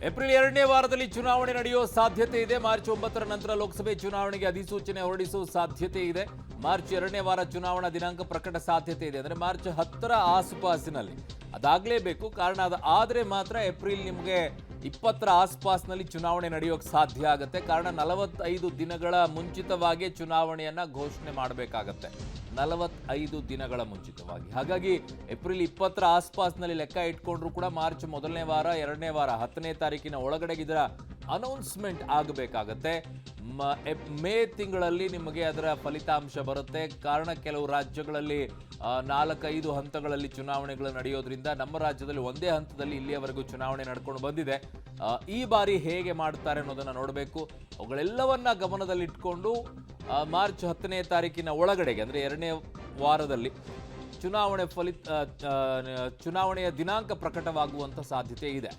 April 2ನೇ ವಾರದಲ್ಲಿ ಚುನಾವಣೆ ನಡೆಯುವ ಸಾಧ್ಯತೆ ಇದೆ. ಮಾರ್ಚ್ 9ರ ನಂತರ ಲೋಕಸಭೆ ಚುನಾವಣೆಗೆ ಅಧಿಸೂಚನೆ ಹೊರಡಿಸುವ ಸಾಧ್ಯತೆ ಇದೆ. ಮಾರ್ಚ್ 2ನೇ ವಾರ ಚುನಾವಣಾ ದಿನಾಂಕ ಪ್ರಕಟ ಸಾಧ್ಯತೆ ಇದೆ. ಅಂದರೆ ಮಾರ್ಚ್ 10ರ ಆಸುಪಾಸಿನಲ್ಲಿ ಅದಾಗಲೇಬೇಕು. ಕಾರಣ ಆದರೆ ಮಾತ್ರ ಏಪ್ರಿಲ್ ನಿಮಗೆ 20ರ ಆಸುಪಾಸಿನಲ್ಲಿ ಚುನಾವಣೆ ನಡೆಯೋಕೆ ಸಾಧ್ಯ ಆಗುತ್ತೆ. ಕಾರಣ 45 ದಿನಗಳ ಮುಂಚಿತವಾಗಿ ಚುನಾವಣೆಯನ್ನ ಘೋಷಣೆ ಮಾಡಬೇಕಾಗತ್ತೆ. 45 ದಿನಗಳ ಮುಂಚಿತವಾಗಿ. ಹಾಗಾಗಿ ಏಪ್ರಿಲ್ 20ರ ಆಸುಪಾಸಿನಲ್ಲಿ ಲೆಕ್ಕ ಇಟ್ಕೊಂಡ್ರು ಕೂಡ ಮಾರ್ಚ್ 1ನೇ ವಾರ 2ನೇ ವಾರ 10ನೇ ತಾರೀಕಿನ ಒಳಗಡೆಗೆ ಇದರ ಅನೌನ್ಸ್ಮೆಂಟ್ ಆಗಬೇಕಾಗತ್ತೆ. ಮೇ ತಿಂಗಳಲ್ಲಿ ನಿಮಗೆ ಅದರ ಫಲಿತಾಂಶ ಬರುತ್ತೆ. ಕಾರಣ ಕೆಲವು ರಾಜ್ಯಗಳಲ್ಲಿ 4-5 ಹಂತಗಳಲ್ಲಿ ಚುನಾವಣೆಗಳು ನಡೆಯೋದ್ರಿಂದ ನಮ್ಮ ರಾಜ್ಯದಲ್ಲಿ ಒಂದೇ ಹಂತದಲ್ಲಿ ಇಲ್ಲಿಯವರೆಗೂ ಚುನಾವಣೆ ನಡ್ಕೊಂಡು ಬಂದಿದೆ. ಈ ಬಾರಿ ಹೇಗೆ ಮಾಡ್ತಾರೆ ಅನ್ನೋದನ್ನ ನೋಡಬೇಕು. ಅವುಗಳೆಲ್ಲವನ್ನ ಗಮನದಲ್ಲಿಟ್ಕೊಂಡು ಮಾರ್ಚ್ 10ನೇ ತಾರೀಕಿನ ಒಳಗಡೆಗೆ ಅಂದರೆ 2ನೇ ವಾರದಲ್ಲಿ ಚುನಾವಣೆಯ ದಿನಾಂಕ ಪ್ರಕಟವಾಗುವಂತ ಸಾಧ್ಯತೆ ಇದೆ.